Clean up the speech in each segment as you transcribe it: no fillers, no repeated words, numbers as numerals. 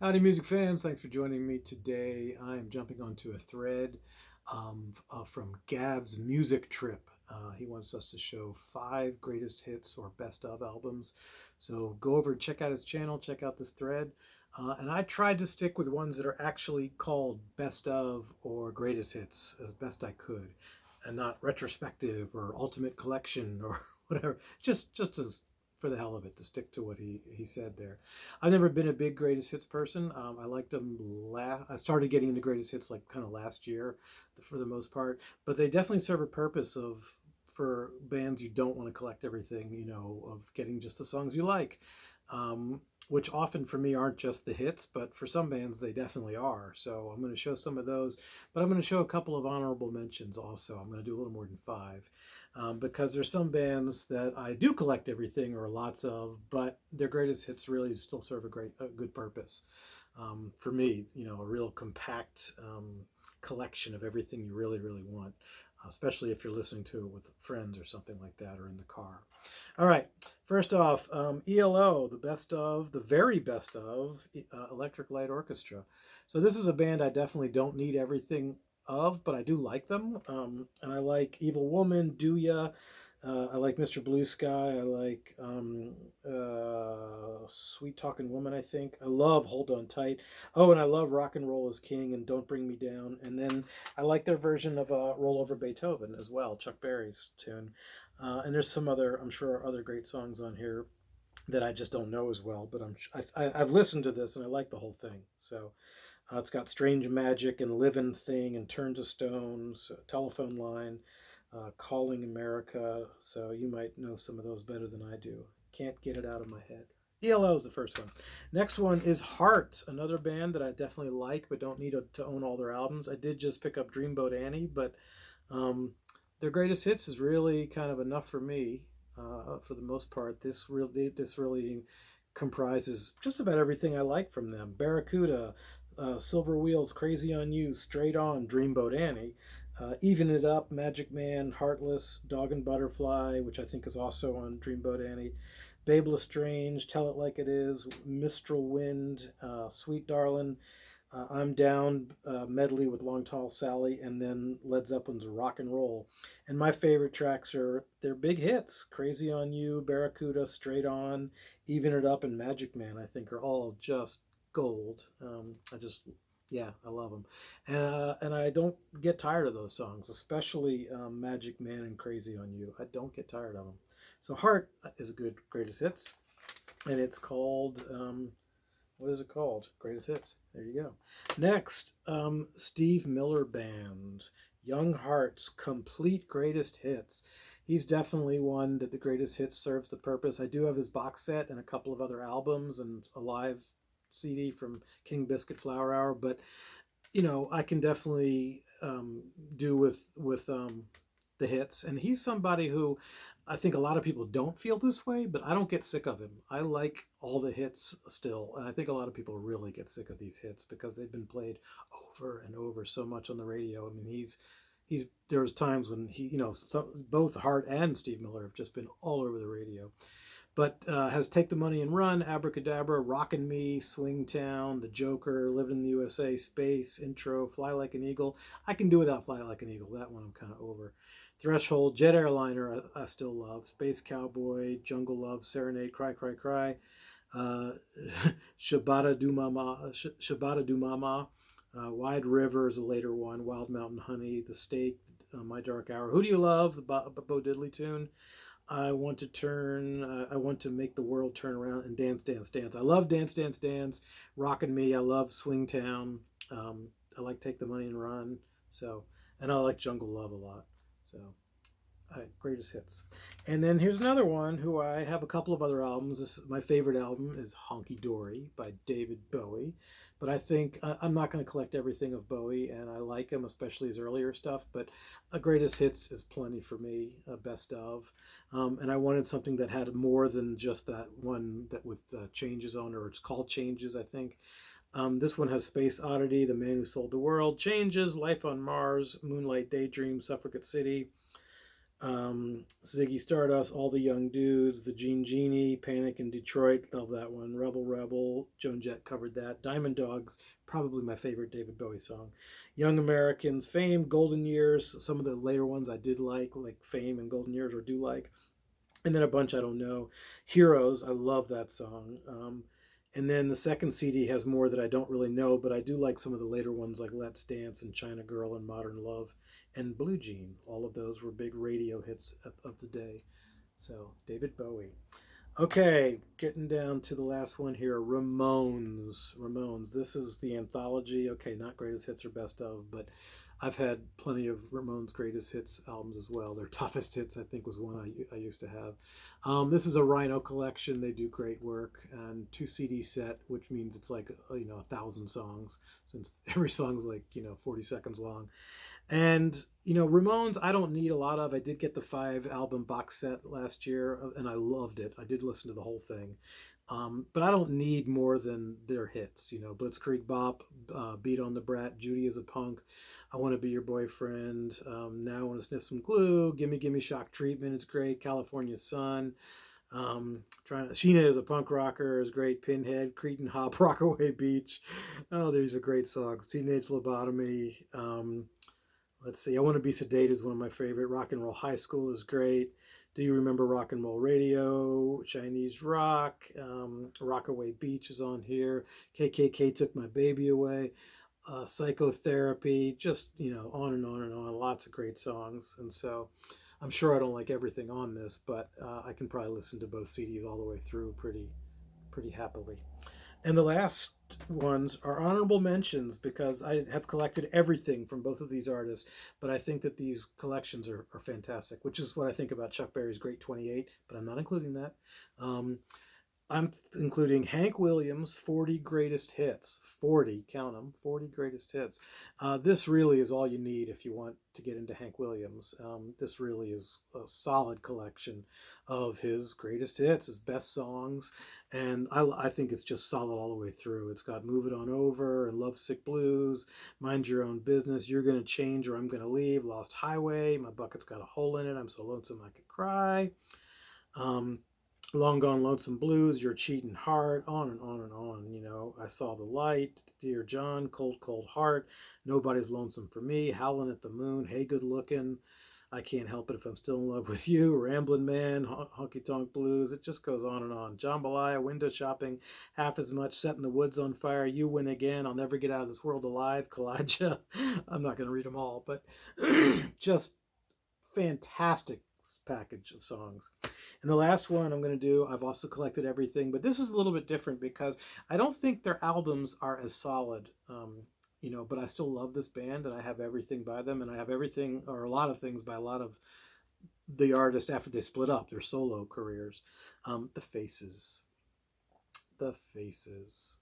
Howdy, music fans. Thanks for joining me today. I'm jumping onto a thread from Gav's Music Trip. He wants us to show five greatest hits or best of albums. So go over and check out his channel, check out this thread. And I tried to stick with ones that are actually called best of or greatest hits as best I could, and not retrospective or ultimate collection or whatever. Just as for the hell of it to stick to what he said there. I've never been a big greatest hits person. I liked them. I started getting into greatest hits like kind of last year, for the most part. But they definitely serve a purpose of for bands you don't want to collect everything. Of getting just the songs you like. Which often for me aren't just the hits, but for some bands they definitely are. So I'm going to show some of those, but I'm going to show a couple of honorable mentions also. I'm going to do a little more than five, because there's some bands that I do collect everything or lots of, but their greatest hits really still serve a good purpose. For me, a real compact collection of everything you really, really want, especially if you're listening to it with friends or something like that or in the car. All right, first off, ELO, the very best of Electric Light Orchestra. So this is a band I definitely don't need everything of, but I do like them. And I like Evil Woman, Do Ya. I like Mr. Blue Sky. I like Sweet Talking Woman, I think. I love Hold On Tight. Oh, and I love Rock and Roll is King and Don't Bring Me Down. And then I like their version of Roll Over Beethoven as well, Chuck Berry's tune. And there's some other, I'm sure, other great songs on here that I just don't know as well. But I've listened to this and I like the whole thing. So it's got Strange Magic and Living Thing and Turn to Stones, Telephone Line, Calling America. So you might know some of those better than I do. Can't get it out of my head. ELO is the first one. Next one is Heart, another band that I definitely like but don't need to own all their albums. I did just pick up Dreamboat Annie, but um, their greatest hits is really kind of enough for me. For the most part, this really comprises just about everything I like from them. Barracuda, Silver Wheels, Crazy on You, Straight On, Dreamboat Annie, Even It Up, Magic Man, Heartless, Dog and Butterfly, which I think is also on Dreamboat Annie, Babe Lestrange, Tell It Like It Is, Mistral Wind, Sweet Darlin', I'm Down medley with Long Tall Sally, and then Led Zeppelin's Rock and Roll. And my favorite tracks are their big hits: Crazy on You, Barracuda, Straight On, Even It Up, and Magic Man. I think are all just gold. Yeah, I love them, and I don't get tired of those songs, especially Magic Man and Crazy on You. I don't get tired of them. So Heart is a good greatest hits, and it's called what is it called? Greatest Hits. There you go. Next, Steve Miller Band, Young Hearts, Complete Greatest Hits. He's definitely one that the Greatest Hits serves the purpose. I do have his box set and a couple of other albums and a live CD from King Biscuit Flower Hour, but I can definitely do with the hits. And he's somebody who I think a lot of people don't feel this way, but I don't get sick of him. I like all the hits still, and I think a lot of people really get sick of these hits because they've been played over and over so much on the radio. I mean, he's there's times when both Hart and Steve Miller have just been all over the radio, but has Take the Money and Run, Abracadabra, Rockin' Me, Swing Town, The Joker, Living in the USA, Space, Intro, Fly Like an Eagle. I can do without Fly Like an Eagle. That one I'm kind of over. Threshold, Jet Airliner, I still love. Space Cowboy, Jungle Love, Serenade, Cry, Cry, Cry. Uh, Shabada Du Mama. Wide River is a later one. Wild Mountain Honey, The Stake, My Dark Hour. Who Do You Love? The Bo Diddley tune. I want to make the world turn around and dance, dance, dance. I love dance, dance, dance. Rockin' Me. I love Swing Town. I like Take the Money and Run. So, and I like Jungle Love a lot. So, greatest hits. And then here's another one who I have a couple of other albums. My favorite album is Honky Dory by David Bowie. But I think I'm not going to collect everything of Bowie, and I like him, especially his earlier stuff. But a greatest hits is plenty for me, best of. And I wanted something that had more than just that one that with changes on, or it's called Changes, I think. This one has Space Oddity, The Man Who Sold the World, Changes, Life on Mars, Moonlight Daydream, Suffragette City, Ziggy Stardust, All the Young Dudes, The Gene Genie, Panic in Detroit, love that one. Rebel Rebel, Joan Jett covered that. Diamond Dogs, probably my favorite David Bowie song. Young Americans, Fame, Golden Years, some of the later ones I did like Fame and Golden Years, or do like. And then a bunch I don't know. Heroes, I love that song. And then the second CD has more that I don't really know, but I do like some of the later ones like Let's Dance and China Girl and Modern Love and Blue Jean. All of those were big radio hits of the day. So, David Bowie. Okay, getting down to the last one here. Ramones. Ramones. This is the anthology. Okay, not greatest hits or best of, but I've had plenty of Ramones greatest hits albums as well. Their toughest hits, I think, was one I used to have. This is a Rhino collection. They do great work, and 2 CD set, which means it's like 1,000 songs, since every song's like 40 seconds long. And Ramones, I don't need a lot of. I did get the 5 album box set last year, and I loved it. I did listen to the whole thing, but I don't need more than their hits. Blitzkrieg Bop, Beat on the Brat, Judy is a Punk, I Want to Be Your Boyfriend. Now I Want to Sniff Some Glue. Gimme Gimme Shock Treatment is great. California Sun. Sheena is a Punk Rocker is great. Pinhead, Cretin Hop, Rockaway Beach. Oh, these are great songs. Teenage Lobotomy. Let's see. I Want to Be Sedated is one of my favorite. Rock and Roll High School is great. Do You Remember Rock and Roll Radio? Chinese Rock. Rockaway Beach is on here. KKK Took My Baby Away. Psychotherapy. Just, on and on and on. Lots of great songs. And so I'm sure I don't like everything on this, but I can probably listen to both CDs all the way through pretty happily. And the last ones are honorable mentions because I have collected everything from both of these artists, but I think that these collections are fantastic, which is what I think about Chuck Berry's Great 28, but I'm not including that. Um, I'm including Hank Williams' 40 greatest hits. 40, count them, 40 greatest hits. This really is all you need if you want to get into Hank Williams. This really is a solid collection of his greatest hits, his best songs, and I think it's just solid all the way through. It's got Move It On Over and Lovesick Blues, Mind Your Own Business, You're Gonna Change or I'm Gonna Leave, Lost Highway, My Bucket's Got a Hole in It, I'm So Lonesome I Could Cry. Um, Long Gone Lonesome Blues, Your Cheating Heart, on and on and on. I Saw the Light, Dear John, Cold Cold Heart, Nobody's Lonesome for Me, Howlin' at the Moon, Hey Good Looking, I Can't Help It If I'm Still in Love with You, Ramblin' Man, Honky Tonk Blues. It just goes on and on. Jambalaya, Window Shopping, Half as Much, Setting the Woods on Fire, You Win Again, I'll Never Get Out of This World Alive, Kalijah. I'm not going to read them all, but just fantastic package of songs. And the last one I'm going to do, I've also collected everything, but this is a little bit different because I don't think their albums are as solid. But I still love this band and I have everything by them, and I have everything or a lot of things by a lot of the artists after they split up their solo careers. The Faces. The Faces.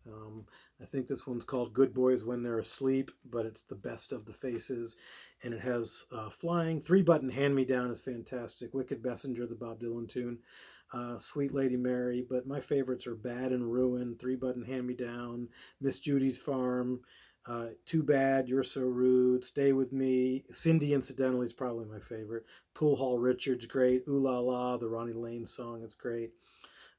I think this one's called Good Boys When They're Asleep, but it's the best of the Faces. And it has Flying. 3-Button Hand Me Down is fantastic. Wicked Messenger, the Bob Dylan tune. Sweet Lady Mary. But my favorites are Bad and Ruin, 3-Button Hand Me Down, Miss Judy's Farm, Too Bad, You're So Rude, Stay With Me. Cindy, incidentally, is probably my favorite. Pool Hall Richard's great. Ooh La La, the Ronnie Lane song, it's great.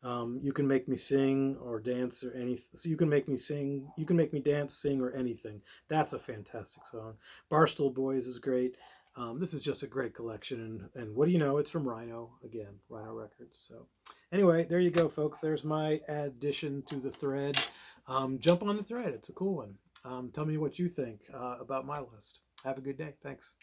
You Can Make Me Sing or Dance or anything. So You Can Make Me Sing, You Can Make Me Dance, Sing or Anything. That's a fantastic song. Barstool Boys is great. This is just a great collection. And what do you know? It's from Rhino, again, Rhino Records. So anyway, there you go, folks. There's my addition to the thread. Jump on the thread. It's a cool one. Tell me what you think about my list. Have a good day. Thanks.